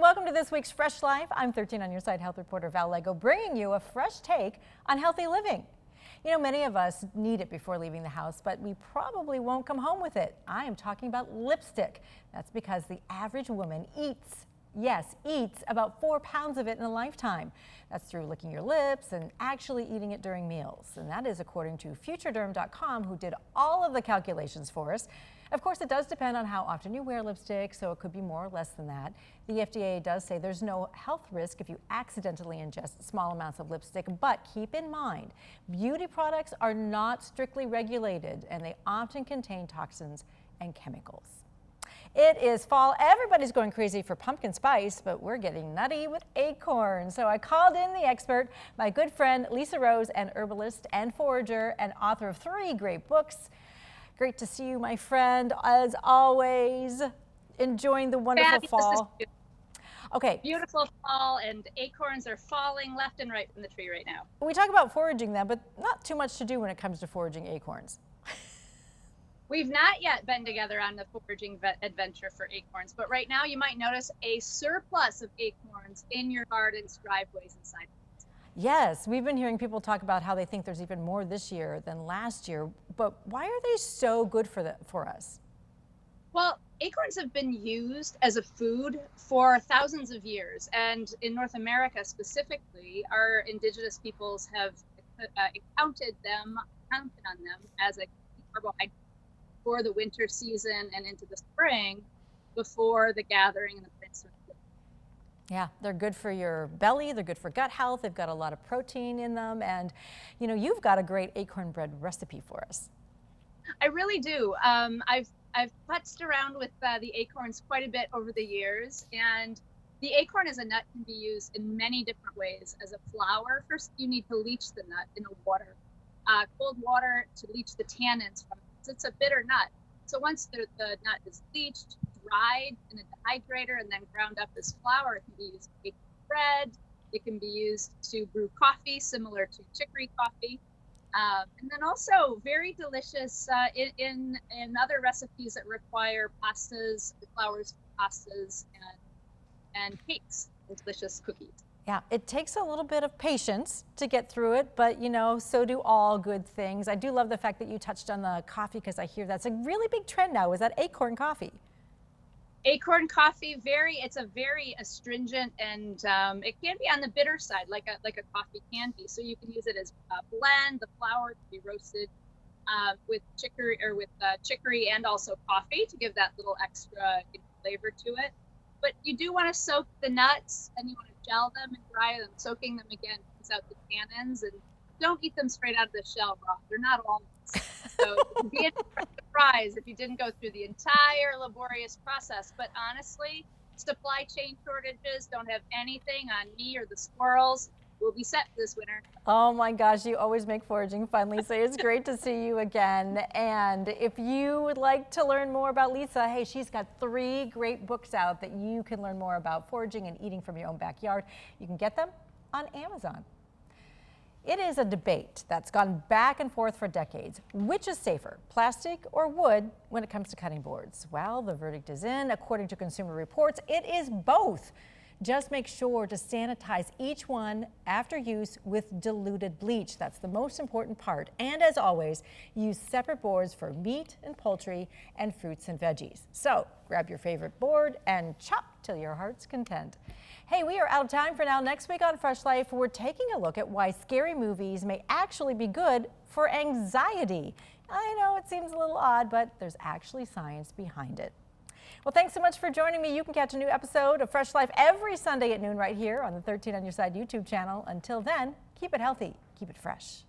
welcome to this week's Fresh Life. I'm 13 on your side health reporter Val Lego, bringing you a fresh take on healthy living. You know, many of us need it before leaving the house, but we probably won't come home with it. I am talking about lipstick. That's because the average woman eats about 4 pounds of it in a lifetime. That's through licking your lips and actually eating it during meals. And that is according to futurederm.com, who did all of the calculations for us. Of course, it does depend on how often you wear lipstick, so it could be more or less than that. The FDA does say there's no health risk if you accidentally ingest small amounts of lipstick, but keep in mind, beauty products are not strictly regulated and they often contain toxins and chemicals. It is fall. Everybody's going crazy for pumpkin spice, but we're getting nutty with Acorns. So I called in the expert, my good friend Lisa Rose, an herbalist and forager and author of 3 great books. Great to see you, my friend, as always. Enjoying the wonderful fall. Okay. Beautiful fall, and acorns are falling left and right from the tree right now. We talk about foraging them, but not too much to do when it comes to foraging acorns. We've not yet been together on the foraging adventure for acorns, but right now you might notice a surplus of acorns in your gardens, driveways, and sidewalks. Yes, we've been hearing people talk about how they think there's even more this year than last year, but why are they so good for us? Well, acorns have been used as a food for thousands of years, and in North America specifically, our indigenous peoples have counted on them as a carbohydrate for the winter season and into the spring before the gathering and the planting. Yeah, they're good for your belly, they're good for gut health, they've got a lot of protein in them, and you know, you've got a great acorn bread recipe for us. I really do. I've putzed around with the acorns quite a bit over the years, and the acorn as a nut can be used in many different ways. As a flour, first you need to leach the nut in water, cold water to leach the tannins from it. It's a bitter nut. So once the nut is bleached, dried in a dehydrator, and then ground up as flour, it can be used to make bread. It can be used to brew coffee, similar to chicory coffee. And then also very delicious in other recipes that require pastas, flours for pastas, and cakes, and delicious cookies. Yeah, it takes a little bit of patience to get through it, but you know, so do all good things. I do love the fact that you touched on the coffee, because I hear that's a really big trend now. Is that acorn coffee? Acorn coffee, it's a very astringent, and it can be on the bitter side, like a coffee can be. So you can use it as a blend. The flour can be roasted with chicory and also coffee to give that little extra flavor to it. But you do want to soak the nuts, and you want to gel them and dry them. Soaking them again brings out the tannins, and don't eat them straight out of the shell raw. They're not almonds. So it would be a surprise if you didn't go through the entire laborious process. But honestly, supply chain shortages don't have anything on me or the squirrels. We'll be set this winter. Oh my gosh, you always make foraging fun, Lisa. It's great to see you again. And if you would like to learn more about Lisa, hey, she's got 3 great books out that you can learn more about foraging and eating from your own backyard. You can get them on Amazon. It is a debate that's gone back and forth for decades. Which is safer, plastic or wood, when it comes to cutting boards? Well, the verdict is in. According to Consumer Reports, it is both. Just make sure to sanitize each one after use with diluted bleach. That's the most important part. And as always, use separate boards for meat and poultry and fruits and veggies. So grab your favorite board and chop till your heart's content. Hey, we are out of time for now. Next week on Fresh Life, we're taking a look at why scary movies may actually be good for anxiety. I know it seems a little odd, but there's actually science behind it. Well, thanks so much for joining me. You can catch a new episode of Fresh Life every Sunday at noon right here on the 13 on Your Side YouTube channel. Until then, keep it healthy, keep it fresh.